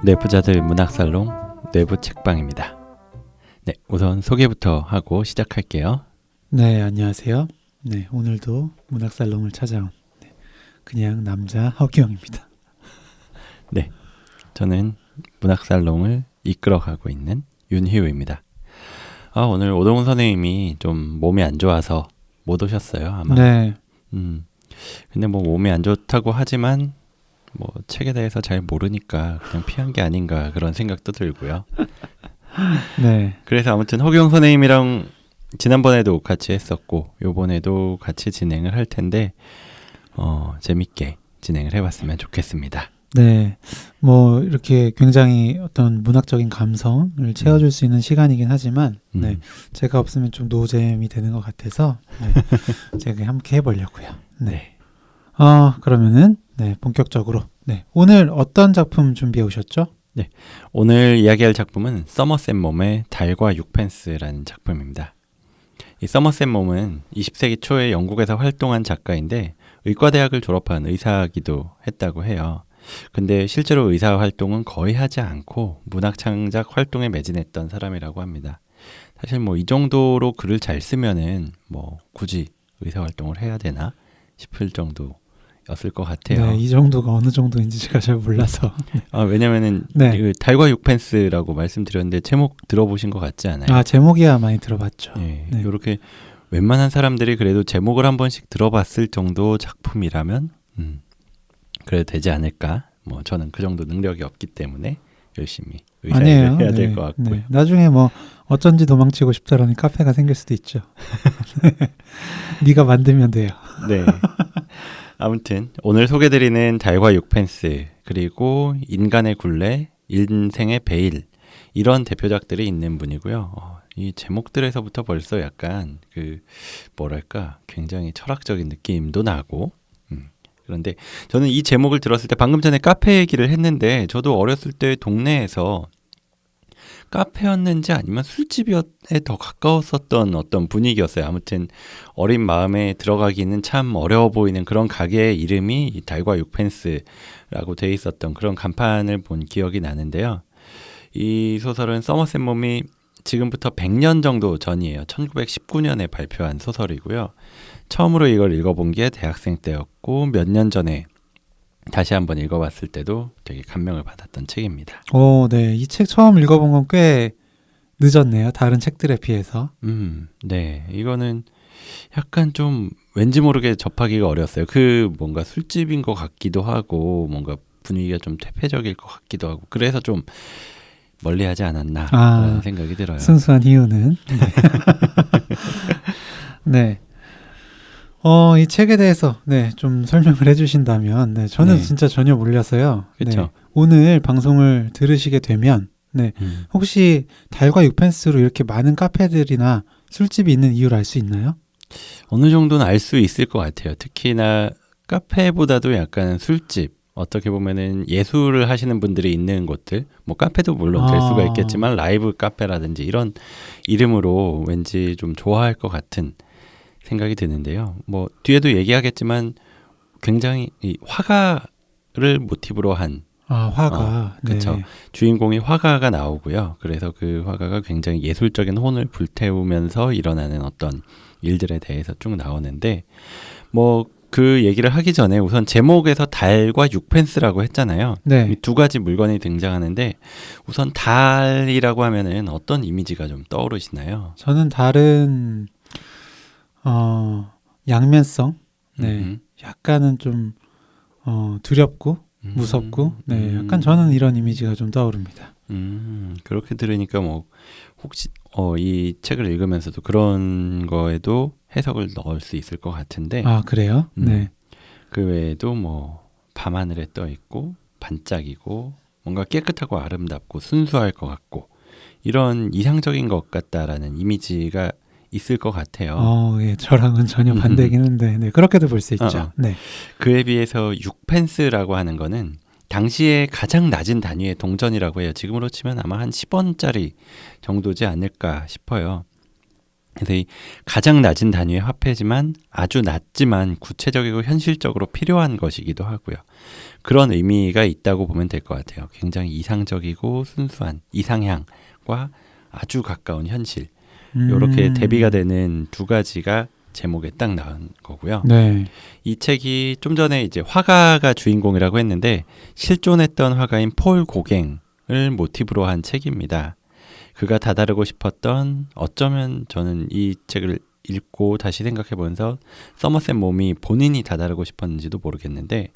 내부자들 문학살롱 내부 책방입니다. 네, 우선 소개부터 하고 시작할게요. 네, 안녕하세요. 네, 오늘도 문학살롱을 찾아온 그냥 남자 허기영입니다. 네, 저는 문학살롱을 이끌어가고 있는 윤희우입니다. 오늘 오동훈 선생님이 좀 몸이 안 좋아서 못 오셨어요, 아마. 네. 근데 뭐 몸이 안 좋다고 하지만 뭐 책에 대해서 잘 모르니까 그냥 피한 게 아닌가 그런 생각도 들고요. 네. 그래서 아무튼 허기영 선생님이랑 지난번에도 같이 했었고 요번에도 같이 진행을 할 텐데 재밌게 진행을 해봤으면 좋겠습니다. 네. 뭐 이렇게 굉장히 어떤 문학적인 감성을 채워줄 수 있는 시간이긴 하지만 네, 제가 없으면 좀 노잼이 되는 것 같아서 네, 제가 함께 해보려고요. 네. 그러면은 네, 본격적으로 네, 오늘 어떤 작품 준비해 오셨죠? 네, 오늘 이야기할 작품은 서머셋 mom의 달과 육펜스라는 작품입니다. 이 서머셋 mom은 20세기 초에 영국에서 활동한 작가인데 의과대학을 졸업한 의사이기도 했다고 해요. 근데 실제로 의사 활동은 거의 하지 않고 문학 창작 활동에 매진했던 사람이라고 합니다. 사실 뭐 이 정도로 글을 잘 쓰면은 뭐 굳이 의사 활동을 해야 되나 싶을 정도였을 것 같아요. 네, 이 정도가 어느 정도인지 제가 잘 몰라서. 왜냐면은 네. 그 달과 육펜스라고 말씀드렸는데 제목 들어보신 것 같지 않아요? 제목이야 많이 들어봤죠. 네, 네. 이렇게 웬만한 사람들이 그래도 제목을 한 번씩 들어봤을 정도 작품이라면 그래도 되지 않을까? 뭐 저는 그 정도 능력이 없기 때문에 열심히 의사 일을 해야 될 것 같고요. 네. 나중에 뭐 어쩐지 도망치고 싶다라는 카페가 생길 수도 있죠. 네가 만들면 돼요. 네. 아무튼 오늘 소개드리는 달과 육펜스 그리고 인간의 굴레, 인생의 베일 이런 대표작들이 있는 분이고요. 이 제목들에서부터 벌써 약간 뭐랄까 굉장히 철학적인 느낌도 나고 그런데 저는 이 제목을 들었을 때 방금 전에 카페 얘기를 했는데 저도 어렸을 때 동네에서 카페였는지 아니면 술집에 더 가까웠었던 어떤 분위기였어요. 아무튼 어린 마음에 들어가기는 참 어려워 보이는 그런 가게의 이름이 이 달과 육펜스라고 돼 있었던 그런 간판을 본 기억이 나는데요. 이 소설은 서머셋 mom이 지금부터 100년 정도 전이에요. 1919년에 발표한 소설이고요. 처음으로 이걸 읽어본 게 대학생 때였고 몇 년 전에 다시 한번 읽어봤을 때도 되게 감명을 받았던 책입니다. 네. 이 책 처음 읽어본 건 꽤 늦었네요. 다른 책들에 비해서. 네. 이거는 약간 좀 왠지 모르게 접하기가 어려웠어요. 뭔가 술집인 것 같기도 하고 뭔가 분위기가 좀 퇴폐적일 것 같기도 하고 그래서 좀 멀리하지 않았나 라는 생각이 들어요. 순수한 이유는 네. 이 책에 대해서 좀 설명을 해주신다면 저는 진짜 전혀 몰라서요. 그렇죠. 오늘 방송을 들으시게 되면 혹시 달과 육펜스로 이렇게 많은 카페들이나 술집이 있는 이유를 알 수 있나요? 어느 정도는 알 수 있을 것 같아요. 특히나 카페보다도 약간 술집 어떻게 보면은 예술을 하시는 분들이 있는 곳들 뭐 카페도 물론 될 수가 있겠지만 라이브 카페라든지 이런 이름으로 왠지 좀 좋아할 것 같은 생각이 드는데요. 뭐 뒤에도 얘기하겠지만 굉장히 이 화가를 모티브로 한 화가 그렇죠. 주인공이 화가가 나오고요. 그래서 그 화가가 굉장히 예술적인 혼을 불태우면서 일어나는 어떤 일들에 대해서 쭉 나오는데 뭐 그 얘기를 하기 전에 우선 제목에서 달과 육펜스라고 했잖아요. 이 두 가지 물건이 등장하는데 우선 달이라고 하면은 어떤 이미지가 좀 떠오르시나요? 저는 달은 양면성, 약간은 좀 두렵고 무섭고, 약간 저는 이런 이미지가 좀 떠오릅니다. 그렇게 들으니까 뭐 혹시 이 책을 읽으면서도 그런 거에도 해석을 넣을 수 있을 것 같은데. 그래요? 네. 그 외에도 뭐 밤하늘에 떠 있고 반짝이고 뭔가 깨끗하고 아름답고 순수할 것 같고 이런 이상적인 것 같다라는 이미지가 있을 것 같아요. 예, 저랑은 전혀 반대긴 한데, 그렇게도 볼 수 있죠. 네. 그에 비해서 6펜스라고 하는 거는 당시에 가장 낮은 단위의 동전이라고 해요. 지금으로 치면 아마 한 10원짜리 정도지 않을까 싶어요. 그래서 이 가장 낮은 단위의 화폐지만 아주 낮지만 구체적이고 현실적으로 필요한 것이기도 하고요. 그런 의미가 있다고 보면 될 것 같아요. 굉장히 이상적이고 순수한 이상향과 아주 가까운 현실. 이렇게 대비가 되는 두 가지가 제목에 딱 나온 거고요. 네. 이 책이 좀 전에 이제 화가가 주인공이라고 했는데 실존했던 화가인 폴 고갱을 모티브로 한 책입니다. 그가 다다르고 싶었던 어쩌면 저는 이 책을 읽고 다시 생각해보면서 서머셋 mom이 본인이 다다르고 싶었는지도 모르겠는데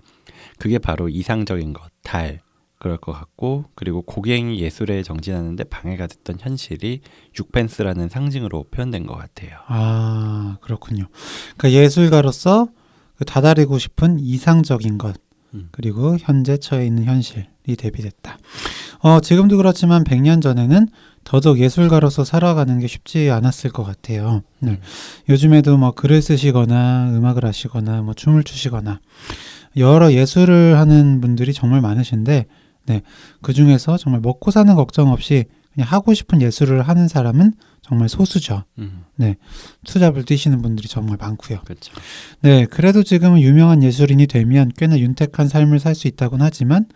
그게 바로 이상적인 것, 달 그럴 것 같고 그리고 고갱이 예술에 정진하는데 방해가 됐던 현실이 6펜스라는 상징으로 표현된 것 같아요. 아, 그렇군요. 그러니까 예술가로서 그 다다르고 싶은 이상적인 것 그리고 현재 처해 있는 현실이 대비됐다. 지금도 그렇지만 100년 전에는 더더욱 예술가로서 살아가는 게 쉽지 않았을 것 같아요. 네. 요즘에도 뭐 글을 쓰시거나 음악을 하시거나 뭐 춤을 추시거나 여러 예술을 하는 분들이 정말 많으신데 네. 그 중에서 정말 먹고 사는 걱정 없이 그냥 하고 싶은 예술을 하는 사람은 정말 소수죠. 네. 투잡을 뛰시는 분들이 정말 많고요. 그렇죠. 네. 그래도 지금은 유명한 예술인이 되면 꽤나 윤택한 삶을 살 수 있다곤 하지만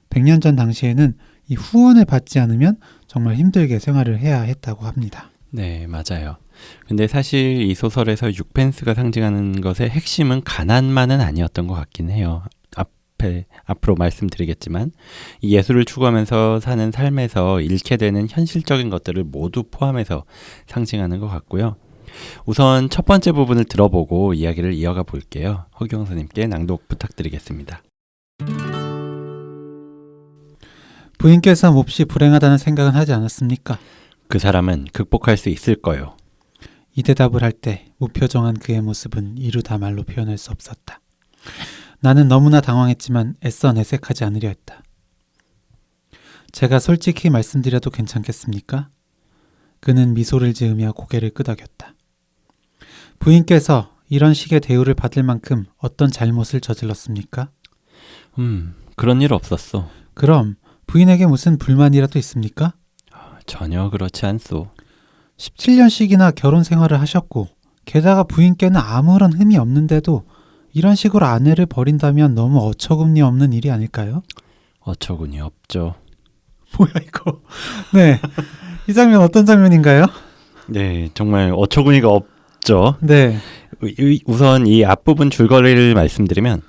100년 전 당시에는 이 후원을 받지 않으면 정말 힘들게 생활을 해야 했다고 합니다. 네, 맞아요. 근데 사실 이 소설에서 6펜스가 상징하는 것의 핵심은 가난만은 아니었던 것 같긴 해요. 앞으로 말씀드리겠지만 이 예술을 추구하면서 사는 삶에서 잃게 되는 현실적인 것들을 모두 포함해서 상징하는 것 같고요. 우선 첫 번째 부분을 들어보고 이야기를 이어가 볼게요. 허경 선생님께 낭독 부탁드리겠습니다. 부인께서 몹시 불행하다는 생각은 하지 않았습니까? 그 사람은 극복할 수 있을 거요. 이 대답을 할 때 무표정한 그의 모습은 이루다 말로 표현할 수 없었다. 나는 너무나 당황했지만 애써 내색하지 않으려 했다. 제가 솔직히 말씀드려도 괜찮겠습니까? 그는 미소를 지으며 고개를 끄덕였다. 부인께서 이런 식의 대우를 받을 만큼 어떤 잘못을 저질렀습니까? 그런 일 없었어. 그럼 부인에게 무슨 불만이라도 있습니까? 전혀 그렇지 않소. 17년씩이나 결혼 생활을 하셨고 게다가 부인께는 아무런 흠이 없는데도 이런 식으로 아내를 버린다면 너무 어처구니 없는 일이 아닐까요? 어처구니 없죠. 뭐야 이거. 네. 이 장면 어떤 장면인가요? 네, 정말 어처구니가 없죠. 네. 우선 이 앞부분 줄거리를 말씀드리면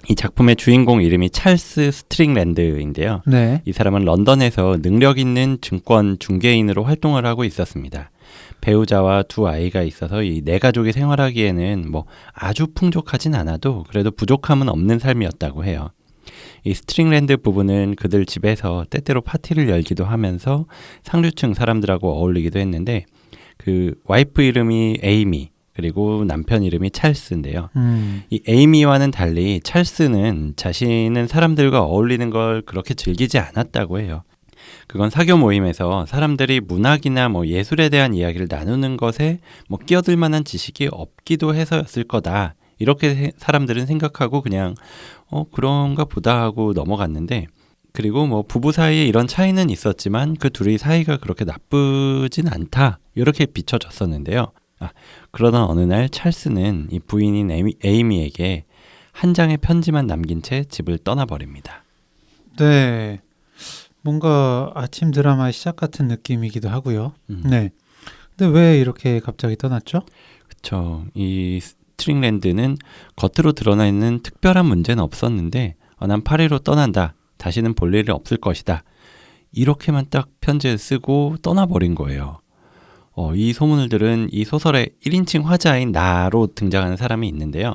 이 작품의 주인공 이름이 찰스 스트링랜드인데요. 네. 이 사람은 런던에서 능력 있는 증권 중개인으로 활동을 하고 있었습니다. 배우자와 두 아이가 있어서 이 네 가족이 생활하기에는 뭐 아주 풍족하진 않아도 그래도 부족함은 없는 삶이었다고 해요. 이 스트링랜드 부부는 그들 집에서 때때로 파티를 열기도 하면서 상류층 사람들하고 어울리기도 했는데 그 와이프 이름이 에이미 그리고 남편 이름이 찰스인데요. 이 에이미와는 달리 찰스는 자신은 사람들과 어울리는 걸 그렇게 즐기지 않았다고 해요. 그건 사교 모임에서 사람들이 문학이나 뭐 예술에 대한 이야기를 나누는 것에 뭐 끼어들 만한 지식이 없기도 해서였을 거다. 이렇게 사람들은 생각하고 그냥 그런가 보다 하고 넘어갔는데 그리고 뭐 부부 사이에 이런 차이는 있었지만 그 둘이 사이가 그렇게 나쁘진 않다. 이렇게 비춰졌었는데요. 그러던 어느 날 찰스는 이 부인인 에이미에게 한 장의 편지만 남긴 채 집을 떠나버립니다. 네. 뭔가 아침 드라마의 시작 같은 느낌이기도 하고요. 네. 근데 왜 이렇게 갑자기 떠났죠? 그렇죠. 이 스트링랜드는 겉으로 드러나 있는 특별한 문제는 없었는데 난 파리로 떠난다. 다시는 볼 일이 없을 것이다. 이렇게만 딱 편지를 쓰고 떠나버린 거예요. 이 소문을 들은 이 소설의 1인칭 화자인 나로 등장하는 사람이 있는데요.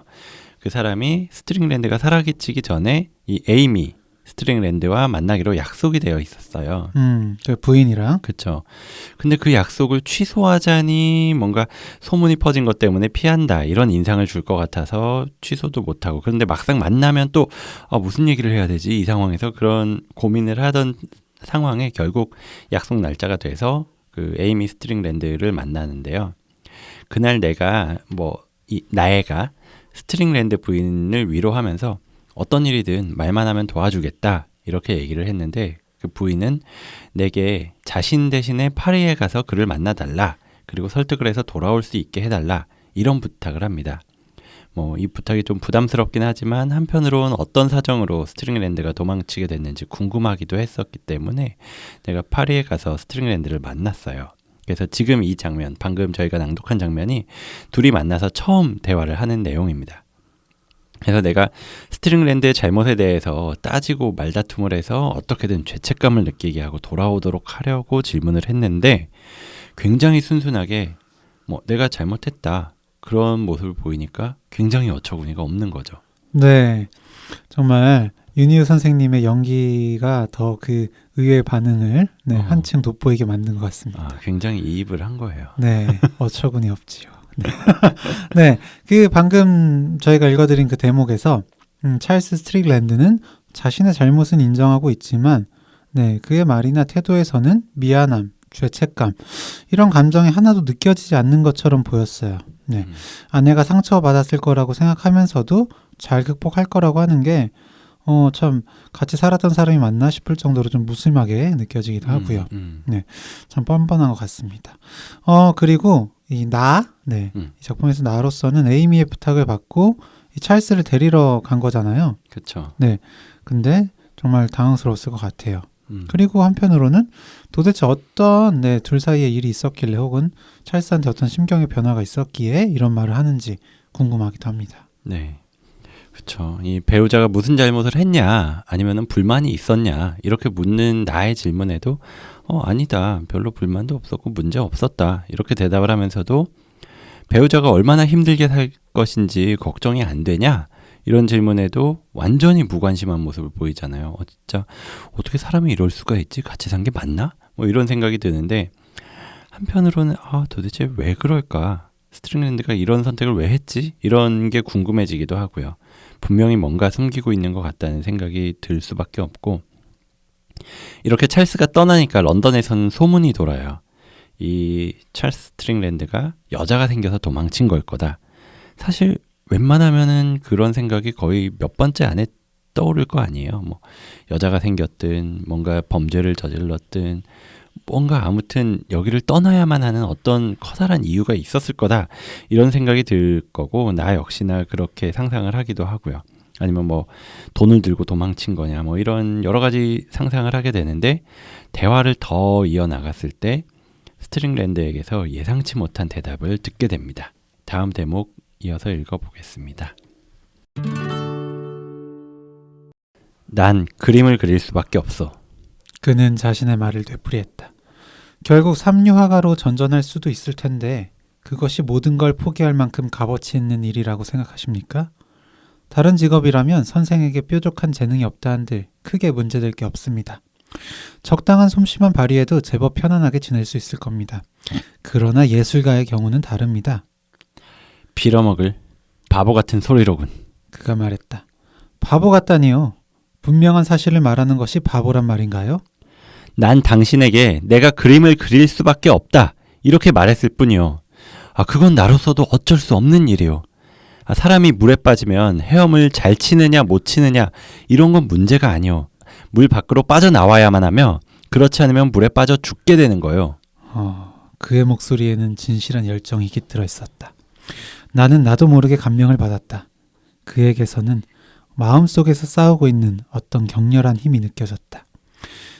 그 사람이 스트링랜드가 사라지기 전에 이 에이미 스트링랜드와 만나기로 약속이 되어 있었어요. 그 부인이랑. 그렇죠. 근데 그 약속을 취소하자니 뭔가 소문이 퍼진 것 때문에 피한다 이런 인상을 줄 것 같아서 취소도 못하고 그런데 막상 만나면 또 무슨 얘기를 해야 되지 이 상황에서 그런 고민을 하던 상황에 결국 약속 날짜가 돼서 그 에이미 스트링랜드를 만나는데요. 그날 내가 나애가 스트링랜드 부인을 위로하면서 어떤 일이든 말만 하면 도와주겠다 이렇게 얘기를 했는데 그 부인은 내게 자신 대신에 파리에 가서 그를 만나달라 그리고 설득을 해서 돌아올 수 있게 해달라. 이런 부탁을 합니다. 뭐 이 부탁이 좀 부담스럽긴 하지만 한편으로는 어떤 사정으로 스트링랜드가 도망치게 됐는지 궁금하기도 했었기 때문에 내가 파리에 가서 스트링랜드를 만났어요. 그래서 지금 이 장면, 방금 저희가 낭독한 장면이 둘이 만나서 처음 대화를 하는 내용입니다. 그래서 내가 스트링랜드의 잘못에 대해서 따지고 말다툼을 해서 어떻게든 죄책감을 느끼게 하고 돌아오도록 하려고 질문을 했는데 굉장히 순순하게 뭐 내가 잘못했다. 그런 모습을 보이니까 굉장히 어처구니가 없는 거죠. 네, 정말 윤희우 선생님의 연기가 더 그 의외의 반응을 한층 돋보이게 만든 것 같습니다. 굉장히 이입을 한 거예요. 네, 어처구니 없지요. 네. 네, 그 방금 저희가 읽어드린 그 대목에서 찰스 스트릭랜드는 자신의 잘못은 인정하고 있지만 네, 그의 말이나 태도에서는 미안함, 죄책감 이런 감정이 하나도 느껴지지 않는 것처럼 보였어요. 네, 아내가 상처받았을 거라고 생각하면서도 잘 극복할 거라고 하는 게 참 같이 살았던 사람이 맞나 싶을 정도로 좀 무심하게 느껴지기도 하고요. 네, 참 뻔뻔한 것 같습니다. 그리고 이 작품에서 나로서는 에이미의 부탁을 받고 이 찰스를 데리러 간 거잖아요. 그렇죠. 네, 근데 정말 당황스러웠을 것 같아요. 그리고 한편으로는 도대체 어떤 둘 사이에 일이 있었길래 혹은 찰스한테 어떤 심경의 변화가 있었기에 이런 말을 하는지 궁금하기도 합니다. 네. 그렇죠. 이 배우자가 무슨 잘못을 했냐 아니면은 불만이 있었냐 이렇게 묻는 나의 질문에도 아니다. 별로 불만도 없었고 문제 없었다. 이렇게 대답을 하면서도 배우자가 얼마나 힘들게 살 것인지 걱정이 안 되냐 이런 질문에도 완전히 무관심한 모습을 보이잖아요. 진짜 어떻게 사람이 이럴 수가 있지? 같이 산 게 맞나? 뭐 이런 생각이 드는데 한편으로는 도대체 왜 그럴까? 스트링랜드가 이런 선택을 왜 했지? 이런 게 궁금해지기도 하고요. 분명히 뭔가 숨기고 있는 것 같다는 생각이 들 수밖에 없고 이렇게 찰스가 떠나니까 런던에서는 소문이 돌아요. 이 찰스 스트링랜드가 여자가 생겨서 도망친 걸 거다. 사실 웬만하면은 그런 생각이 거의 몇 번째 안에 떠오를 거 아니에요. 뭐 여자가 생겼든 뭔가 범죄를 저질렀든 뭔가 아무튼 여기를 떠나야만 하는 어떤 커다란 이유가 있었을 거다 이런 생각이 들 거고 나 역시나 그렇게 상상을 하기도 하고요. 아니면 뭐 돈을 들고 도망친 거냐 뭐 이런 여러 가지 상상을 하게 되는데 대화를 더 이어나갔을 때 스트링랜드에게서 예상치 못한 대답을 듣게 됩니다. 다음 대목 이어서 읽어보겠습니다. 난 그림을 그릴 수밖에 없어. 그는 자신의 말을 되풀이했다. 결국 삼류화가로 전전할 수도 있을 텐데 그것이 모든 걸 포기할 만큼 값어치 있는 일이라고 생각하십니까? 다른 직업이라면 선생에게 뾰족한 재능이 없다 한들 크게 문제될 게 없습니다. 적당한 솜씨만 발휘해도 제법 편안하게 지낼 수 있을 겁니다. 그러나 예술가의 경우는 다릅니다. 빌어먹을 바보 같은 소리로군. 그가 말했다. 바보 같다니요. 분명한 사실을 말하는 것이 바보란 말인가요? 난 당신에게 내가 그림을 그릴 수밖에 없다. 이렇게 말했을 뿐이요. 그건 나로서도 어쩔 수 없는 일이요. 사람이 물에 빠지면 헤엄을 잘 치느냐 못 치느냐 이런 건 문제가 아니요. 물 밖으로 빠져나와야만 하며 그렇지 않으면 물에 빠져 죽게 되는 거요. 그의 목소리에는 진실한 열정이 깃들어 있었다. 나는 나도 모르게 감명을 받았다. 그에게서는 마음속에서 싸우고 있는 어떤 격렬한 힘이 느껴졌다.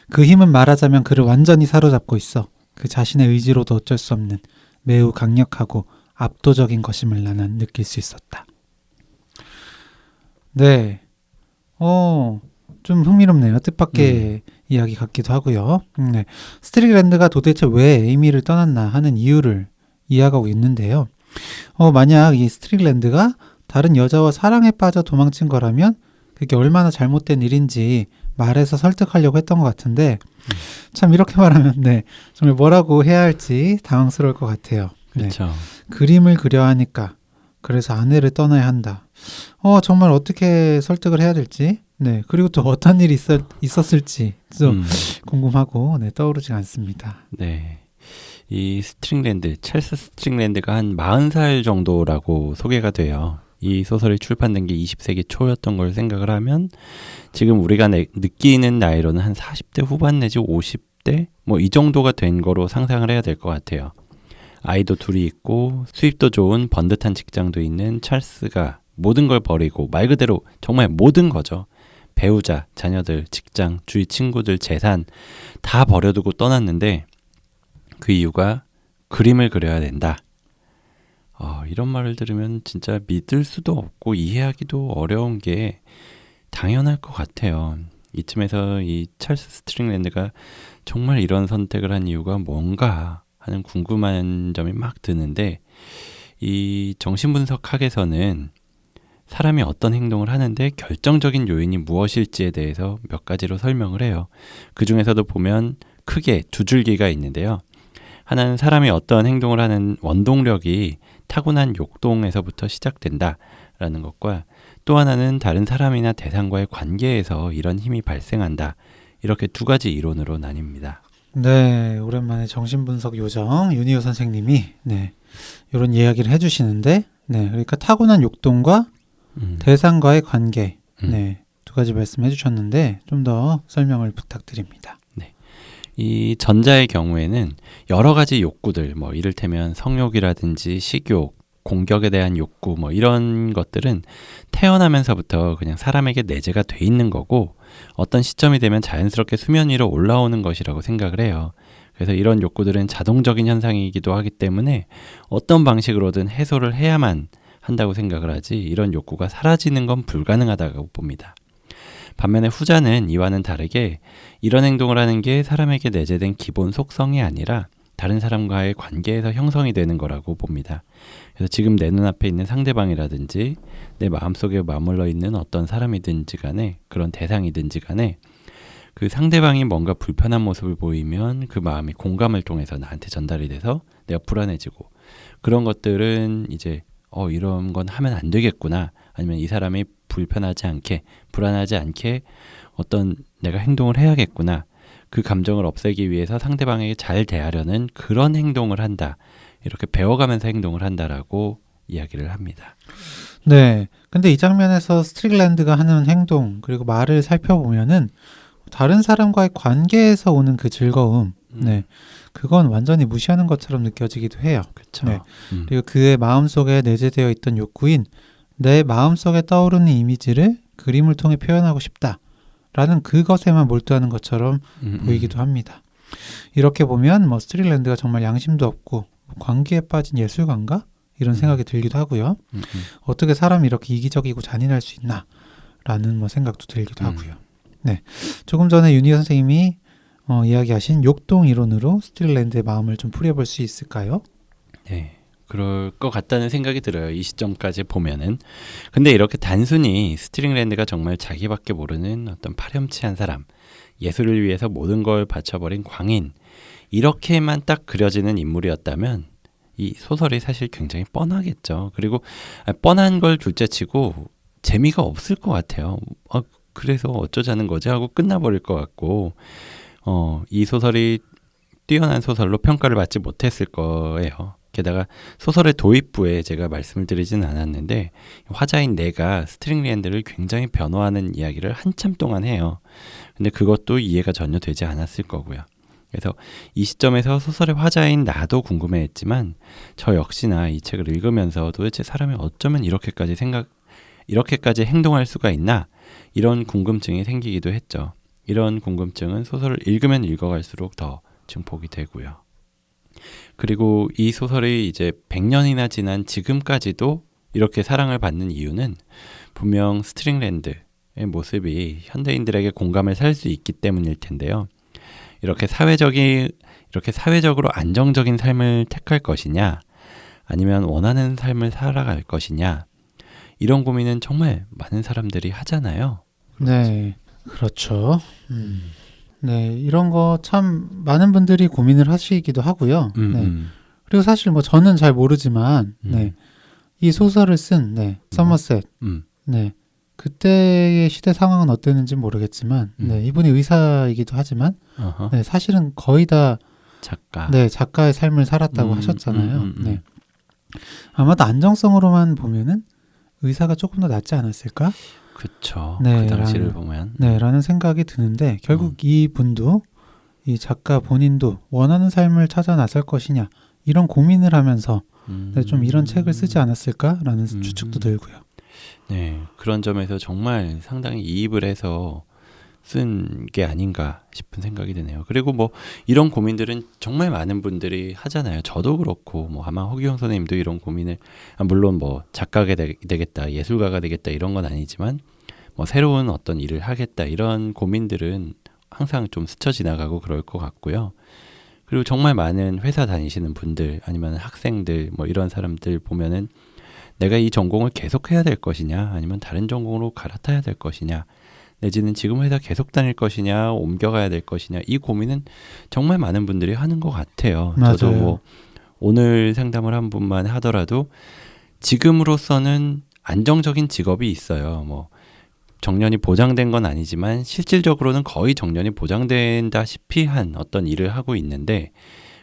그 힘은 말하자면 그를 완전히 사로잡고 있어 그 자신의 의지로도 어쩔 수 없는 매우 강력하고 압도적인 것임을 나는 느낄 수 있었다. 네, 좀 흥미롭네요. 뜻밖의 이야기 같기도 하고요. 네, 스트릭랜드가 도대체 왜 에이미를 떠났나 하는 이유를 이해하고 있는데요. 만약 이 스트릭랜드가 다른 여자와 사랑에 빠져 도망친 거라면 그게 얼마나 잘못된 일인지 말해서 설득하려고 했던 것 같은데 참 이렇게 말하면 정말 뭐라고 해야 할지 당황스러울 것 같아요. 그렇죠. 그림을 그려야 하니까 그래서 아내를 떠나야 한다. 정말 어떻게 설득을 해야 될지 그리고 또 어떤 일이 있었을지 좀 궁금하고 떠오르지 않습니다. 네. 이 스트링랜드, 찰스 스트링랜드가 한 40살 정도라고 소개가 돼요. 이 소설이 출판된 게 20세기 초였던 걸 생각을 하면 지금 우리가 느끼는 나이로는 한 40대 후반 내지 50대 뭐 이 정도가 된 거로 상상을 해야 될 것 같아요. 아이도 둘이 있고 수입도 좋은 번듯한 직장도 있는 찰스가 모든 걸 버리고 말 그대로 정말 모든 거죠. 배우자, 자녀들, 직장, 주위 친구들, 재산 다 버려두고 떠났는데 그 이유가 그림을 그려야 된다. 이런 말을 들으면 진짜 믿을 수도 없고 이해하기도 어려운 게 당연할 것 같아요. 이쯤에서 이 찰스 스트링랜드가 정말 이런 선택을 한 이유가 뭔가 하는 궁금한 점이 막 드는데 이 정신분석학에서는 사람이 어떤 행동을 하는데 결정적인 요인이 무엇일지에 대해서 몇 가지로 설명을 해요. 그 중에서도 보면 크게 두 줄기가 있는데요. 하나는 사람이 어떤 행동을 하는 원동력이 타고난 욕동에서부터 시작된다라는 것과 또 하나는 다른 사람이나 대상과의 관계에서 이런 힘이 발생한다. 이렇게 두 가지 이론으로 나뉩니다. 네, 오랜만에 정신분석 요정 윤희호 선생님이 이런 이야기를 해주시는데, 그러니까 타고난 욕동과 대상과의 관계, 두 가지 말씀해 주셨는데 좀 더 설명을 부탁드립니다. 이 전자의 경우에는 여러 가지 욕구들, 이를테면 성욕이라든지 식욕, 공격에 대한 욕구, 이런 것들은 태어나면서부터 그냥 사람에게 내재가 돼 있는 거고 어떤 시점이 되면 자연스럽게 수면 위로 올라오는 것이라고 생각을 해요. 그래서 이런 욕구들은 자동적인 현상이기도 하기 때문에 어떤 방식으로든 해소를 해야만 한다고 생각을 하지 이런 욕구가 사라지는 건 불가능하다고 봅니다. 반면에 후자는 이와는 다르게 이런 행동을 하는 게 사람에게 내재된 기본 속성이 아니라 다른 사람과의 관계에서 형성이 되는 거라고 봅니다. 그래서 지금 내 눈앞에 있는 상대방이라든지 내 마음속에 머물러 있는 어떤 사람이든지 간에 그런 대상이든지 간에 그 상대방이 뭔가 불편한 모습을 보이면 그 마음이 공감을 통해서 나한테 전달이 돼서 내가 불안해지고 그런 것들은 이제 이런 건 하면 안 되겠구나 아니면 이 사람이 불편하지 않게 불안하지 않게 어떤 내가 행동을 해야겠구나 그 감정을 없애기 위해서 상대방에게 잘 대하려는 그런 행동을 한다 이렇게 배워가면서 행동을 한다라고 이야기를 합니다. 네, 근데 이 장면에서 스트릭랜드가 하는 행동 그리고 말을 살펴보면은 다른 사람과의 관계에서 오는 그 즐거움 그건 완전히 무시하는 것처럼 느껴지기도 해요. 그렇죠. 그리고 그의 마음속에 내재되어 있던 욕구인 내 마음속에 떠오르는 이미지를 그림을 통해 표현하고 싶다라는 그것에만 몰두하는 것처럼 보이기도 합니다. 이렇게 보면 스트릭랜드가 정말 양심도 없고 관계에 빠진 예술가인가? 이런 생각이 들기도 하고요. 어떻게 사람이 이렇게 이기적이고 잔인할 수 있나? 라는 생각도 들기도 하고요. 조금 전에 윤희호 선생님이 이야기하신 욕동 이론으로 스트릭랜드의 마음을 좀 풀어볼 수 있을까요? 네. 그럴 것 같다는 생각이 들어요. 이 시점까지 보면은. 근데 이렇게 단순히 스트링랜드가 정말 자기밖에 모르는 어떤 파렴치한 사람, 예술을 위해서 모든 걸 바쳐버린 광인, 이렇게만 딱 그려지는 인물이었다면 이 소설이 사실 굉장히 뻔하겠죠. 그리고 뻔한 걸 둘째치고 재미가 없을 것 같아요. 그래서 어쩌자는 거지 하고 끝나버릴 것 같고 이 소설이 뛰어난 소설로 평가를 받지 못했을 거예요. 게다가 소설의 도입부에 제가 말씀을 드리진 않았는데 화자인 내가 스트링랜드를 굉장히 변호하는 이야기를 한참 동안 해요. 근데 그것도 이해가 전혀 되지 않았을 거고요. 그래서 이 시점에서 소설의 화자인 나도 궁금해했지만 저 역시나 이 책을 읽으면서 도대체 사람이 어쩌면 이렇게까지 행동할 수가 있나 이런 궁금증이 생기기도 했죠. 이런 궁금증은 소설을 읽으면 읽어갈수록 더 증폭이 되고요. 그리고 이 소설이 이제 100년이나 지난 지금까지도 이렇게 사랑을 받는 이유는 분명 스트링랜드의 모습이 현대인들에게 공감을 살 수 있기 때문일 텐데요. 이렇게 사회적으로 안정적인 삶을 택할 것이냐 아니면 원하는 삶을 살아갈 것이냐 이런 고민은 정말 많은 사람들이 하잖아요. 네, 그렇죠. 네, 이런 거 참 많은 분들이 고민을 하시기도 하고요. 그리고 사실 저는 잘 모르지만 이 소설을 쓴 서머셋 그때의 시대 상황은 어땠는지 모르겠지만 이분이 의사이기도 하지만 사실은 거의 다 작가의 삶을 살았다고 하셨잖아요. 아마도 안정성으로만 보면은 의사가 조금 더 낫지 않았을까? 그렇죠. 그 당시를 보면. 라는 생각이 드는데 결국 이 분도 이 작가 본인도 원하는 삶을 찾아 나설 것이냐 이런 고민을 하면서 네, 좀 이런 책을 쓰지 않았을까라는 추측도 들고요. 네, 그런 점에서 정말 상당히 이입을 해서 쓴 게 아닌가 싶은 생각이 드네요. 그리고 뭐 이런 고민들은 정말 많은 분들이 하잖아요. 저도 그렇고 뭐 아마 허기영 선생님도 이런 고민을 물론 뭐 작가가 되겠다, 예술가가 되겠다 이런 건 아니지만 뭐 새로운 어떤 일을 하겠다 이런 고민들은 항상 좀 스쳐 지나가고 그럴 것 같고요. 그리고 정말 많은 회사 다니시는 분들 아니면 학생들 뭐 이런 사람들 보면은 내가 이 전공을 계속해야 될 것이냐 아니면 다른 전공으로 갈아타야 될 것이냐 내지는 지금 회사 계속 다닐 것이냐 옮겨가야 될 것이냐 이 고민은 정말 많은 분들이 하는 것 같아요. 맞아요. 저도 뭐 오늘 상담을 한 분만 하더라도 지금으로서는 안정적인 직업이 있어요. 뭐 정년이 보장된 건 아니지만 실질적으로는 거의 정년이 보장된다시피 한 어떤 일을 하고 있는데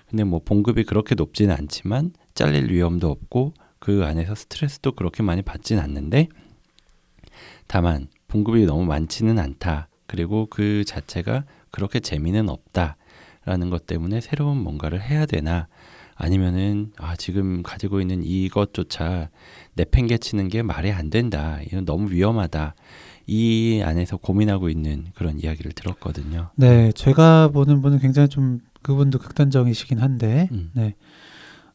근데 뭐 봉급이 그렇게 높지는 않지만 잘릴 위험도 없고 그 안에서 스트레스도 그렇게 많이 받진 않는데 다만 봉급이 너무 많지는 않다. 그리고 그 자체가 그렇게 재미는 없다라는 것 때문에 새로운 뭔가를 해야 되나 아니면은 지금 가지고 있는 이것조차 내팽개치는 게 말이 안 된다. 이건 너무 위험하다. 이 안에서 고민하고 있는 그런 이야기를 들었거든요. 네, 제가 보는 분은 굉장히 좀 그분도 극단적이시긴 한데, 네,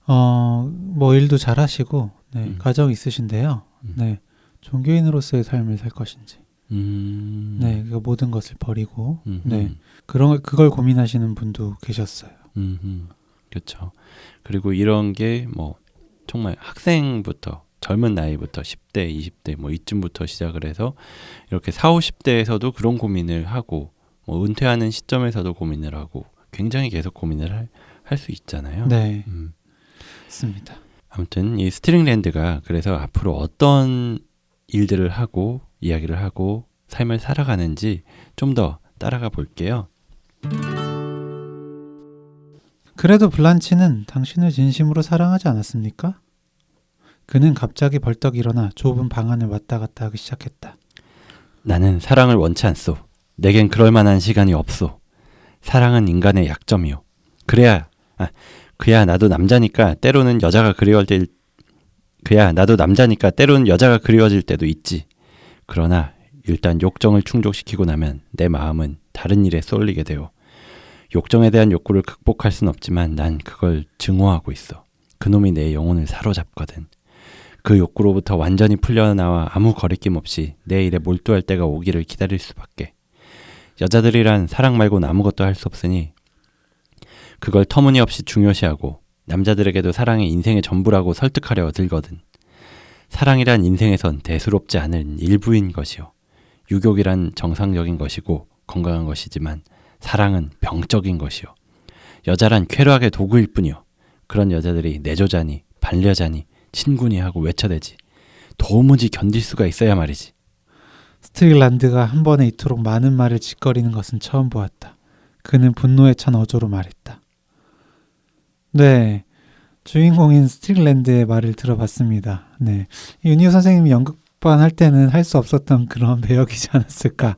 뭐 일도 잘하시고, 네, 가정 있으신데요. 네, 종교인으로서의 삶을 살 것인지, 네, 그 모든 것을 버리고, 네, 그걸 고민하시는 분도 계셨어요. 그렇죠. 그리고 이런 게 뭐 정말 학생부터 젊은 나이부터 10대, 20대 뭐 이쯤부터 시작을 해서 이렇게 40, 50대에서도 그런 고민을 하고 뭐 은퇴하는 시점에서도 고민을 하고 굉장히 계속 고민을 할 수 있잖아요. 네, 맞습니다. 아무튼 이 스트링랜드가 그래서 앞으로 어떤 일들을 하고 이야기를 하고 삶을 살아가는지 좀 더 따라가 볼게요. 그래도 블란치는 당신을 진심으로 사랑하지 않았습니까? 그는 갑자기 벌떡 일어나 좁은 방 안을 왔다 갔다 하기 시작했다. 나는 사랑을 원치 않소. 내겐 그럴 만한 시간이 없소. 사랑은 인간의 약점이요. 그야 나도 남자니까 때로는 여자가 그리워질 때도 있지. 그러나 일단 욕정을 충족시키고 나면 내 마음은 다른 일에 쏠리게 되오. 욕정에 대한 욕구를 극복할 순 없지만 난 그걸 증오하고 있어. 그놈이 내 영혼을 사로잡거든. 그 욕구로부터 완전히 풀려나와 아무 거리낌 없이 내 일에 몰두할 때가 오기를 기다릴 수밖에. 여자들이란 사랑 말고는 아무것도 할 수 없으니 그걸 터무니없이 중요시하고 남자들에게도 사랑이 인생의 전부라고 설득하려 들거든. 사랑이란 인생에선 대수롭지 않은 일부인 것이요. 유욕이란 정상적인 것이고 건강한 것이지만 사랑은 병적인 것이요. 여자란 쾌락의 도구일 뿐이요. 그런 여자들이 내조자니 반려자니 친구니 하고 외쳐대지. 도무지 견딜 수가 있어야 말이지. 스트릭란드가 한 번에 이토록 많은 말을 짓거리는 것은 처음 보았다. 그는 분노에 찬 어조로 말했다. 네, 주인공인 스트릭란드의 말을 들어봤습니다. 네, 윤희호 선생님이 연극반 할 때는 할 수 없었던 그런 배역이지 않았을까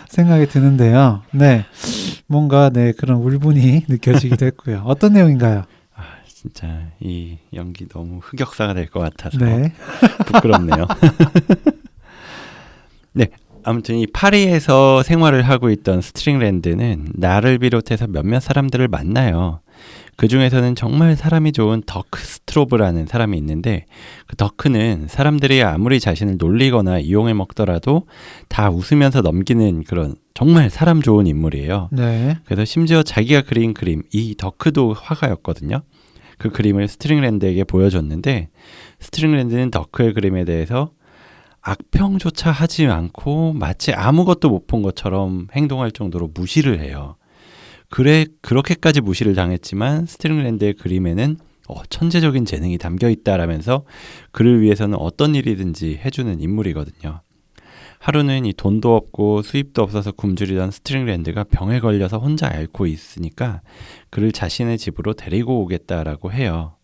생각이 드는데요. 네, 뭔가 그런 울분이 느껴지기도 했고요. 어떤 내용인가요? 진짜 이 연기 너무 흑역사가 될 것 같아서 네. 부끄럽네요. 네, 아무튼 이 파리에서 생활을 하고 있던 스트링랜드는 나를 비롯해서 몇몇 사람들을 만나요. 그 중에서는 정말 사람이 좋은 더크 스트로브라는 사람이 있는데 그 더크는 사람들이 아무리 자신을 놀리거나 이용해 먹더라도 다 웃으면서 넘기는 그런 정말 사람 좋은 인물이에요. 네. 그래서 심지어 자기가 그린 그림, 이 더크도 화가였거든요. 그 그림을 스트링랜드에게 보여줬는데 스트링랜드는 더크의 그림에 대해서 악평조차 하지 않고 마치 아무것도 못 본 것처럼 행동할 정도로 무시를 해요. 그렇게까지 무시를 당했지만 스트링랜드의 그림에는 천재적인 재능이 담겨 있다라면서 그를 위해서는 어떤 일이든지 해주는 인물이거든요. 하루는 이 돈도 없고 수입도 없어서 굶주리던 스트링랜드가 병에 걸려서 혼자 앓고 있으니까 그를 자신의 집으로 데리고 오겠다라고 해요.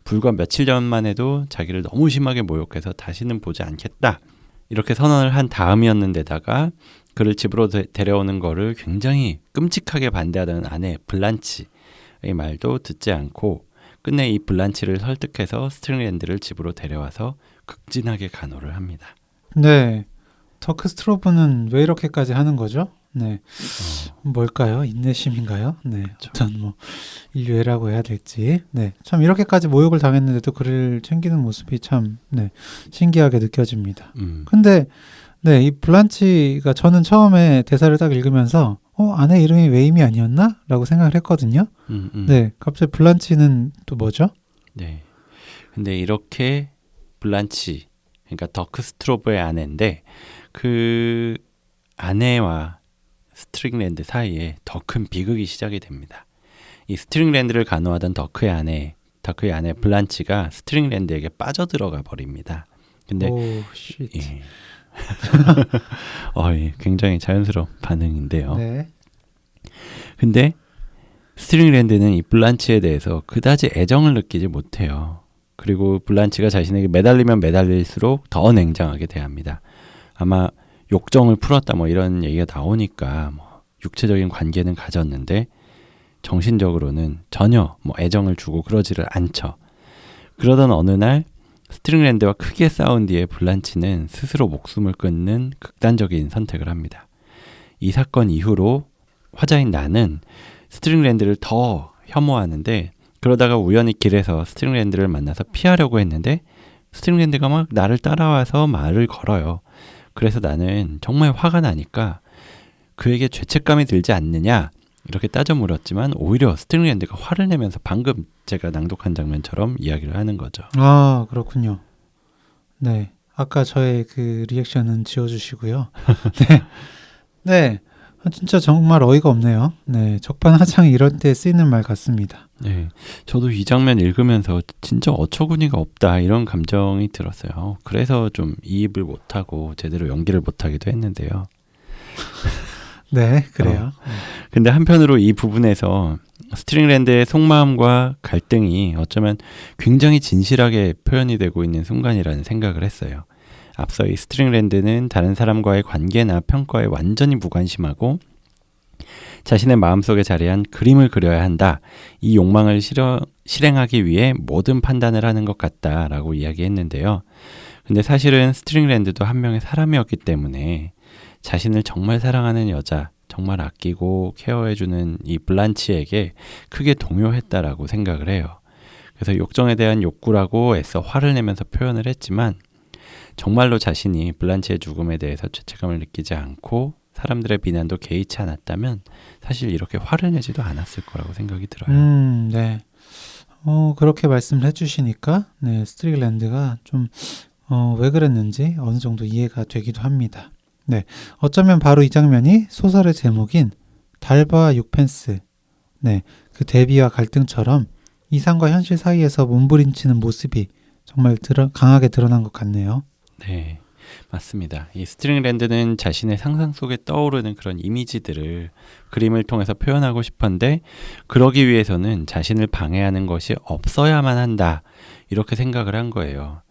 불과 며칠 전만 해도 자기를 너무 심하게 모욕해서 다시는 보지 않겠다. 이렇게 선언을 한 다음이었는데다가 그를 집으로 데려오는 거를 굉장히 끔찍하게 반대하던 아내 블란치의 말도 듣지 않고 끝내 이 블란치를 설득해서 스트링랜드를 집으로 데려와서 극진하게 간호를 합니다. 네. 더크 스트로브는 왜 이렇게까지 하는 거죠? 네. 뭘까요? 인내심인가요? 네. 어떤 뭐 인류애라고 해야 될지. 네. 참 이렇게까지 모욕을 당했는데도 그를 챙기는 모습이 참 네. 신기하게 느껴집니다. 근데 네, 이 블란치가 저는 처음에 대사를 딱 읽으면서 아내 이름이 웨임이 아니었나? 라고 생각을 했거든요. 네. 갑자기 블란치는 또 뭐죠? 네. 근데 이렇게 블란치, 그러니까 더크 스트로브의 아내인데 그 아내와 스트링랜드 사이에 더 큰 비극이 시작이 됩니다. 이 스트링랜드를 간호하던 더크의 아내 블란치가 스트링랜드에게 빠져들어가 버립니다. 근데 예. 예, 굉장히 자연스러운 반응인데요. 네. 근데 스트링랜드는 이 블란치에 대해서 그다지 애정을 느끼지 못해요. 그리고 블란치가 자신에게 매달리면 매달릴수록 더 냉정하게 대합니다. 아마 욕정을 풀었다 뭐 이런 얘기가 나오니까 뭐 육체적인 관계는 가졌는데 정신적으로는 전혀 뭐 애정을 주고 그러지를 않죠. 그러던 어느 날 스트링랜드와 크게 싸운 뒤에 블란치는 스스로 목숨을 끊는 극단적인 선택을 합니다. 이 사건 이후로 화자인 나는 스트링랜드를 더 혐오하는데 그러다가 우연히 길에서 스트링랜드를 만나서 피하려고 했는데 스트링랜드가 막 나를 따라와서 말을 걸어요. 그래서 나는 정말 화가 나니까 그에게 죄책감이 들지 않느냐 이렇게 따져 물었지만 오히려 스트링랜드가 화를 내면서 방금 제가 낭독한 장면처럼 이야기를 하는 거죠. 아, 그렇군요. 네. 아까 저의 그 리액션은 지워주시고요. 네. 네. 진짜 정말 어이가 없네요. 네. 적반하장이 이럴 때 쓰이는 말 같습니다. 네. 저도 이 장면 읽으면서 진짜 어처구니가 없다 이런 감정이 들었어요. 그래서 좀 이입을 못하고 제대로 연기를 못하기도 했는데요. 네. 그래요. 근데 한편으로 이 부분에서 스트링랜드의 속마음과 갈등이 어쩌면 굉장히 진실하게 표현이 되고 있는 순간이라는 생각을 했어요. 앞서 이 스트링랜드는 다른 사람과의 관계나 평가에 완전히 무관심하고 자신의 마음속에 자리한 그림을 그려야 한다. 이 욕망을 실행하기 위해 모든 판단을 하는 것 같다라고 이야기했는데요. 근데 사실은 스트링랜드도 한 명의 사람이었기 때문에 자신을 정말 사랑하는 여자, 정말 아끼고 케어해주는 이 블란치에게 크게 동요했다라고 생각을 해요. 그래서 욕정에 대한 욕구라고 애써 화를 내면서 표현을 했지만 정말로 자신이 블란치의 죽음에 대해서 죄책감을 느끼지 않고 사람들의 비난도 개의치 않았다면 사실 이렇게 화를 내지도 않았을 거라고 생각이 들어요. 네. 그렇게 말씀을 해주시니까 네, 스트링랜드가 좀 왜 그랬는지 어느 정도 이해가 되기도 합니다. 네, 어쩌면 바로 이 장면이 소설의 제목인 달바 육펜스, 네, 그 대비와 갈등처럼 이상과 현실 사이에서 몸부림치는 모습이 정말 강하게 드러난 것 같네요. 네, 맞습니다. 이 스트링랜드는 자신의 상상 속에 떠오르는 그런 이미지들을 그림을 통해서 표현하고 싶은데 그러기 위해서는 자신을 방해하는 것이 없어야만 한다. 이렇게 생각을 한 거예요.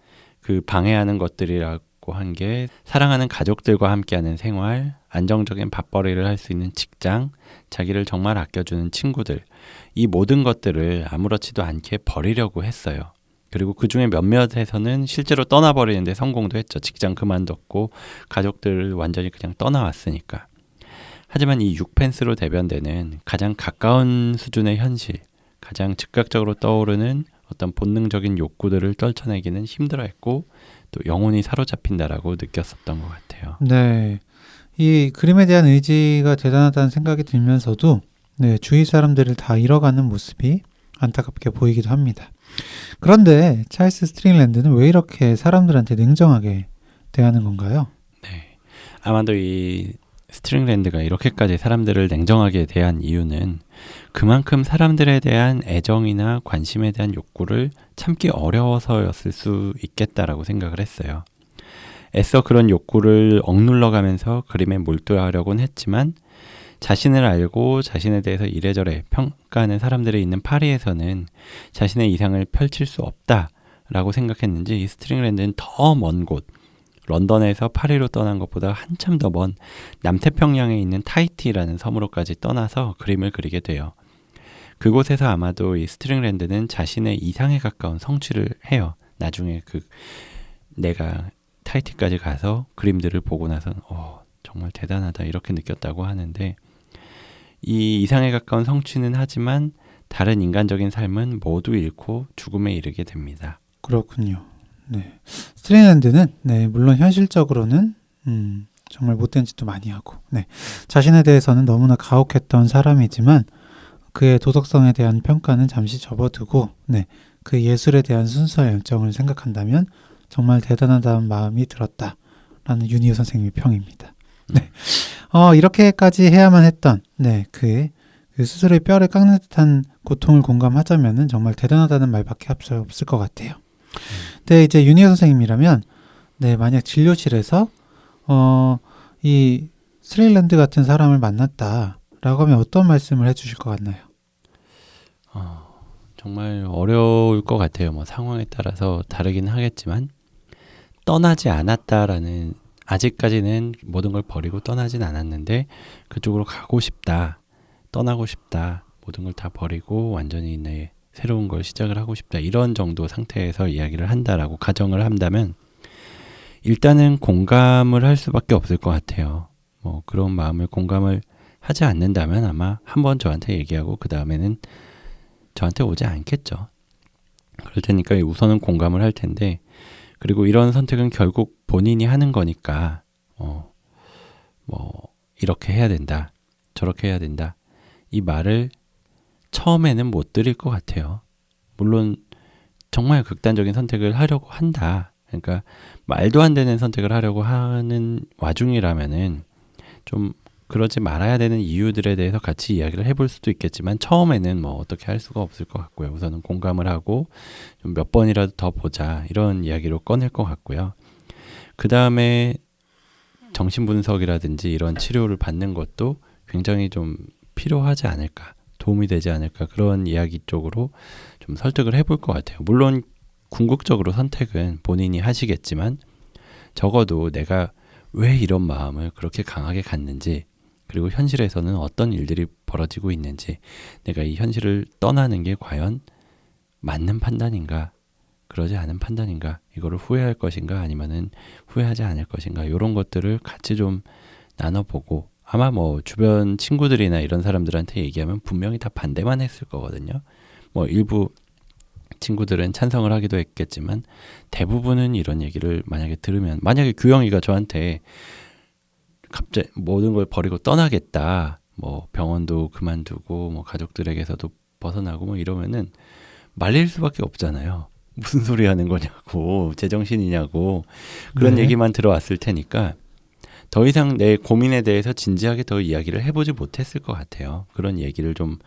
그 방해하는 것들이라고 한 게 사랑하는 가족들과 함께하는 생활, 안정적인 밥벌이를 할 수 있는 직장, 자기를 정말 아껴주는 친구들, 이 모든 것들을 아무렇지도 않게 버리려고 했어요. 그리고 그 중에 몇몇에서는 실제로 떠나버리는데 성공도 했죠. 직장 그만뒀고 가족들을 완전히 그냥 떠나왔으니까. 하지만 이 6펜스로 대변되는 가장 가까운 수준의 현실, 가장 즉각적으로 떠오르는 어떤 본능적인 욕구들을 떨쳐내기는 힘들어했고 또 영혼이 사로잡힌다라고 느꼈었던 것 같아요. 네, 이 그림에 대한 의지가 대단하다는 생각이 들면서도 네, 주위 사람들을 다 잃어가는 모습이 안타깝게 보이기도 합니다. 그런데 찰스 스트링랜드는 왜 이렇게 사람들한테 냉정하게 대하는 건가요? 네, 아마도 이 스트링랜드가 이렇게까지 사람들을 냉정하게 대한 이유는 그만큼 사람들에 대한 애정이나 관심에 대한 욕구를 참기 어려워서였을 수 있겠다라고 생각을 했어요. 애써 그런 욕구를 억눌러가면서 그림에 몰두하려고는 했지만 자신을 알고 자신에 대해서 이래저래 평가하는 사람들이 있는 파리에서는 자신의 이상을 펼칠 수 없다라고 생각했는지 이 스트링랜드는 더 먼 곳, 런던에서 파리로 떠난 것보다 한참 더 먼 남태평양에 있는 타히티라는 섬으로까지 떠나서 그림을 그리게 돼요. 그곳에서 아마도 이 스트링랜드는 자신의 이상에 가까운 성취를 해요. 나중에 내가 타이티까지 가서 그림들을 보고 나선 정말 대단하다 이렇게 느꼈다고 하는데, 이 이상에 가까운 성취는 하지만 다른 인간적인 삶은 모두 잃고 죽음에 이르게 됩니다. 그렇군요. 네. 스트링랜드는 물론 현실적으로는 정말 못된 짓도 많이 하고 자신에 대해서는 너무나 가혹했던 사람이지만 그의 도덕성에 대한 평가는 잠시 접어두고 그 예술에 대한 순수한 열정을 생각한다면 정말 대단하다는 마음이 들었다라는 윤희우 선생님의 평입니다. 이렇게까지 해야만 했던 그 스스로의 뼈를 깎는 듯한 고통을 공감하자면은 정말 대단하다는 말밖에 없을 것 같아요. 근데 이제 윤희우 선생님이라면 만약 진료실에서 이 스트링랜드 같은 사람을 만났다라고 하면 어떤 말씀을 해주실 것 같나요? 정말 어려울 것 같아요. 뭐 상황에 따라서 다르긴 하겠지만, 떠나지 않았다라는, 아직까지는 모든 걸 버리고 떠나진 않았는데 그쪽으로 가고 싶다, 떠나고 싶다, 모든 걸 다 버리고 완전히 새로운 걸 시작을 하고 싶다, 이런 정도 상태에서 이야기를 한다라고 가정을 한다면 일단은 공감을 할 수밖에 없을 것 같아요. 뭐 그런 마음을 공감을 하지 않는다면 아마 한번 저한테 얘기하고 그 다음에는 저한테 오지 않겠죠. 그럴 테니까 우선은 공감을 할 텐데, 그리고 이런 선택은 결국 본인이 하는 거니까 이렇게 해야 된다, 저렇게 해야 된다, 이 말을 처음에는 못 드릴 것 같아요. 물론 정말 극단적인 선택을 하려고 한다, 그러니까 말도 안 되는 선택을 하려고 하는 와중이라면은 좀 그러지 말아야 되는 이유들에 대해서 같이 이야기를 해볼 수도 있겠지만, 처음에는 어떻게 할 수가 없을 것 같고요. 우선은 공감을 하고 좀 몇 번이라도 더 보자, 이런 이야기로 꺼낼 것 같고요. 그 다음에 정신분석이라든지 이런 치료를 받는 것도 굉장히 좀 필요하지 않을까, 도움이 되지 않을까, 그런 이야기 쪽으로 좀 설득을 해볼 것 같아요. 물론 궁극적으로 선택은 본인이 하시겠지만, 적어도 내가 왜 이런 마음을 그렇게 강하게 갖는지, 그리고 현실에서는 어떤 일들이 벌어지고 있는지, 내가 이 현실을 떠나는 게 과연 맞는 판단인가, 그러지 않은 판단인가, 이거를 후회할 것인가 아니면은 후회하지 않을 것인가, 이런 것들을 같이 좀 나눠보고, 아마 주변 친구들이나 이런 사람들한테 얘기하면 분명히 다 반대만 했을 거거든요. 일부 친구들은 찬성을 하기도 했겠지만 대부분은 이런 얘기를 만약에 들으면, 만약에 규영이가 저한테 갑자기 모든 걸 버리고 떠나겠다, 병원도 그만두고 가족들에게서도 벗어나고 이러면은 말릴 수밖에 없잖아요. 무슨 소리 하는 거냐고, 제정신이냐고, 그런 얘기만 들어왔을 테니까 더 이상 내 고민에 대해서 진지하게 더 이야기를 해보지 못했을 것 같아요. 그런 얘기를 좀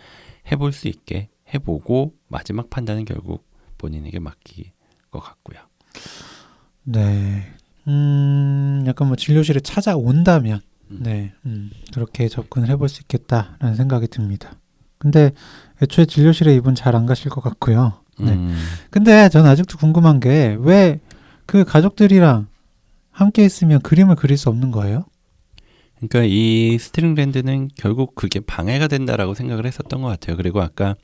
해볼 수 있게 해보고 마지막 판단은 결국 본인에게 맡길 것 같고요. 약간 진료실에 찾아온다면 그렇게 접근을 해볼 수 있겠다라는 생각이 듭니다. 근데 애초에 진료실에 이분 잘 안 가실 것 같고요. 근데 저는 아직도 궁금한 게, 왜 그 가족들이랑 함께 있으면 그림을 그릴 수 없는 거예요? 그러니까 이 스트링랜드는 결국 그게 방해가 된다라고 생각을 했었던 것 같아요. 그리고 아까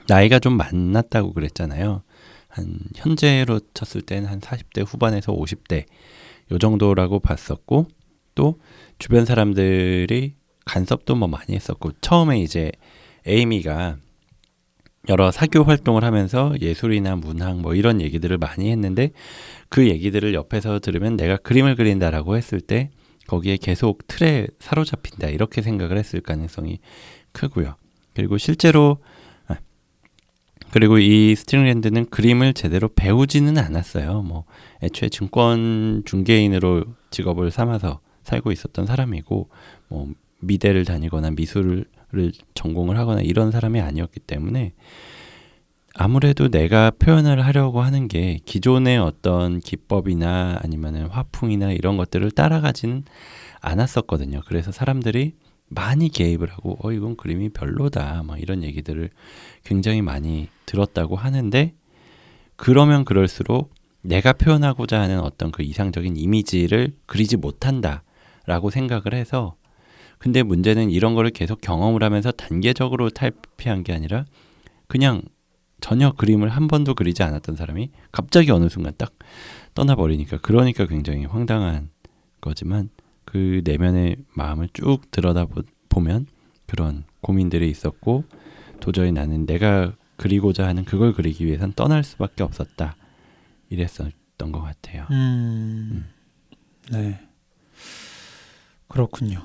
나이가 좀 많았다고 그랬잖아요. 한 현재로 쳤을 때는 한 40대 후반에서 50대 요 정도라고 봤었고, 또 주변 사람들이 간섭도 많이 했었고, 처음에 이제 에이미가 여러 사교 활동을 하면서 예술이나 문학 이런 얘기들을 많이 했는데, 그 얘기들을 옆에서 들으면 내가 그림을 그린다라고 했을 때 거기에 계속 틀에 사로잡힌다, 이렇게 생각을 했을 가능성이 크고요. 그리고 실제로 그리고 이 스트링랜드는 그림을 제대로 배우지는 않았어요. 애초에 증권 중개인으로 직업을 삼아서 살고 있었던 사람이고, 미대를 다니거나 미술을 전공을 하거나 이런 사람이 아니었기 때문에 아무래도 내가 표현을 하려고 하는 게 기존의 어떤 기법이나 아니면은 화풍이나 이런 것들을 따라가지는 않았었거든요. 그래서 사람들이 많이 개입을 하고 이건 그림이 별로다, 이런 얘기들을 굉장히 많이 들었다고 하는데, 그러면 그럴수록 내가 표현하고자 하는 어떤 그 이상적인 이미지를 그리지 못한다라고 생각을 해서 근데 문제는 이런 거를 계속 경험을 하면서 단계적으로 탈피한 게 아니라 그냥 전혀 그림을 한 번도 그리지 않았던 사람이 갑자기 어느 순간 딱 떠나버리니까 그러니까 굉장히 황당한 거지만 그 내면의 마음을 쭉 들여다보면 그런 고민들이 있었고 도저히 나는 내가 그리고자 하는 그걸 그리기 위해선 떠날 수밖에 없었다. 이랬었던 것 같아요. 네. 그렇군요.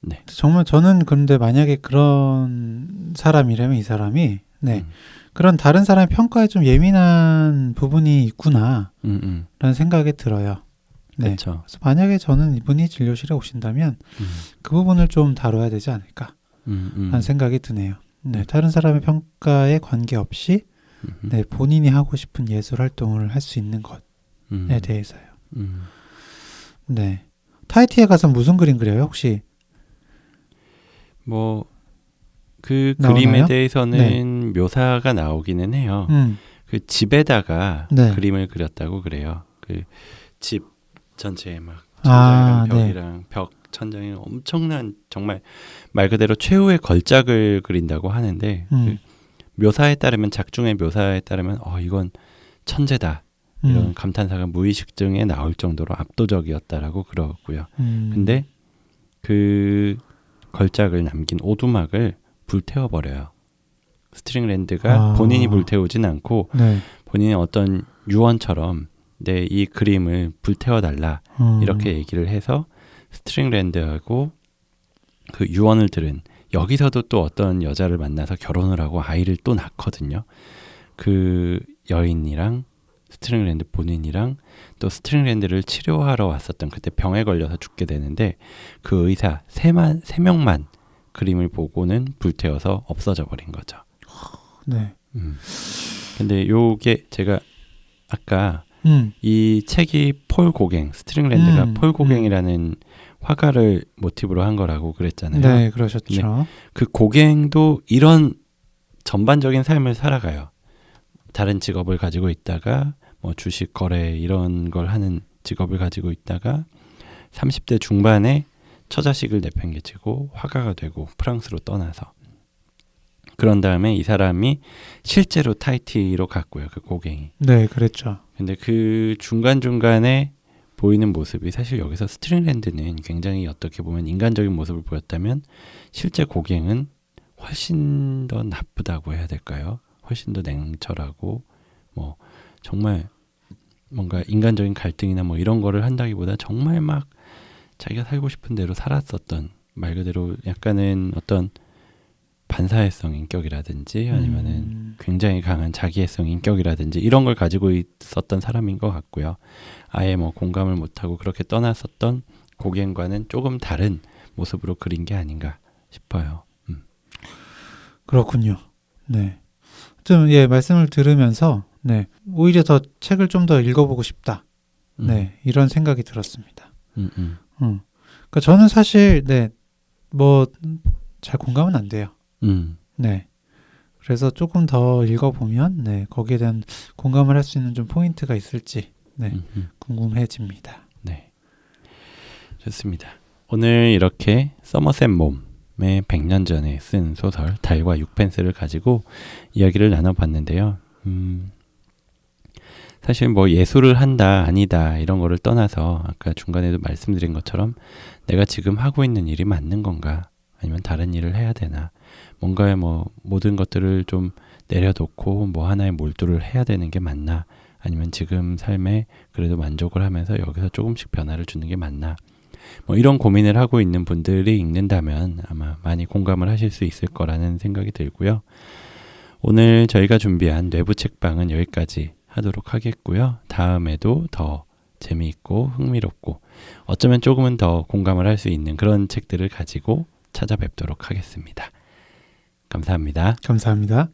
네. 정말 저는 그런데 만약에 그런 사람이라면 이 사람이 그런 다른 사람의 평가에 좀 예민한 부분이 있구나 라는 생각이 들어요. 네. 그렇죠. 그래서 만약에 저는 이분이 진료실에 오신다면 그 부분을 좀 다뤄야 되지 않을까 라는 생각이 드네요. 네, 다른 사람의 평가에 관계없이 네, 본인이 하고 싶은 예술 활동을 할 수 있는 것에 대해서요. 네. 타이티에 가서 무슨 그림 그려요, 혹시? 뭐 그 나오나요? 그림에 대해서는 묘사가 나오기는 해요. 그 집에다가 그림을 그렸다고 그래요. 그 집 전체에 막 천장이랑 벽이랑 벽 천장에 엄청난 정말 말 그대로 최후의 걸작을 그린다고 하는데 그 묘사에 따르면 작중의 묘사에 따르면 이건 천재다 이런 감탄사가 무의식 중에 나올 정도로 압도적이었다라고 그러고요. 근데 그 걸작을 남긴 오두막을 불태워버려요. 스트링랜드가 본인이 불태우진 않고 본인이 어떤 유언처럼 내 이 그림을 불태워달라 이렇게 얘기를 해서 스트링랜드하고 그 유언을 들은 여기서도 또 어떤 여자를 만나서 결혼을 하고 아이를 또 낳거든요. 그 여인이랑 스트링랜드 본인이랑 또 스트링랜드를 치료하러 왔었던 그때 병에 걸려서 죽게 되는데 그 의사 세 명만 그림을 보고는 불태워서 없어져 버린 거죠. 네. 근데 요게 제가 아까 이 책이 폴 고갱, 스트링랜드가 폴 고갱이라는 화가를 모티브로 한 거라고 그랬잖아요. 네, 그러셨죠. 네. 그 고갱도 이런 전반적인 삶을 살아가요. 다른 직업을 가지고 있다가 뭐 주식 거래 이런 걸 하는 직업을 가지고 있다가 30대 중반에 처자식을 내팽개치고 화가가 되고 프랑스로 떠나서 그런 다음에 이 사람이 실제로 타이티로 갔고요. 그 고갱이. 네, 그랬죠. 근데 그 중간중간에 보이는 모습이 사실 여기서 스트링랜드는 굉장히 어떻게 보면 인간적인 모습을 보였다면 실제 고갱은 훨씬 더 나쁘다고 해야 될까요? 훨씬 더 냉철하고 뭐 정말 뭔가 인간적인 갈등이나 뭐 이런 거를 한다기보다 정말 막 자기가 살고 싶은 대로 살았었던 말 그대로 약간은 어떤 반사회성 인격이라든지 아니면은 굉장히 강한 자기애성 인격이라든지 이런 걸 가지고 있었던 사람인 것 같고요. 아예 뭐 공감을 못하고 그렇게 떠났었던 고갱과는 조금 다른 모습으로 그린 게 아닌가 싶어요. 그렇군요. 네. 좀 말씀을 들으면서 오히려 더 책을 좀 더 읽어보고 싶다. 네, 이런 생각이 들었습니다. 그러니까 저는 사실 뭐 잘 공감은 안 돼요. 네. 그래서 조금 더 읽어보면 거기에 대한 공감을 할 수 있는 좀 포인트가 있을지 궁금해집니다. 네, 좋습니다. 오늘 이렇게 서머셋 mom의 100년 전에 쓴 소설 달과 6펜스를 가지고 이야기를 나눠봤는데요. 사실 뭐 예술을 한다 아니다 이런 거를 떠나서 아까 중간에도 말씀드린 것처럼 내가 지금 하고 있는 일이 맞는 건가 아니면 다른 일을 해야 되나 뭔가의 뭐 모든 것들을 좀 내려놓고 뭐 하나에 몰두를 해야 되는 게 맞나 아니면 지금 삶에 그래도 만족을 하면서 여기서 조금씩 변화를 주는 게 맞나 뭐 이런 고민을 하고 있는 분들이 읽는다면 아마 많이 공감을 하실 수 있을 거라는 생각이 들고요. 오늘 저희가 준비한 뇌부 책방은 여기까지 하도록 하겠고요. 다음에도 더 재미있고 흥미롭고 어쩌면 조금은 더 공감을 할 수 있는 그런 책들을 가지고 찾아뵙도록 하겠습니다. 감사합니다. 감사합니다.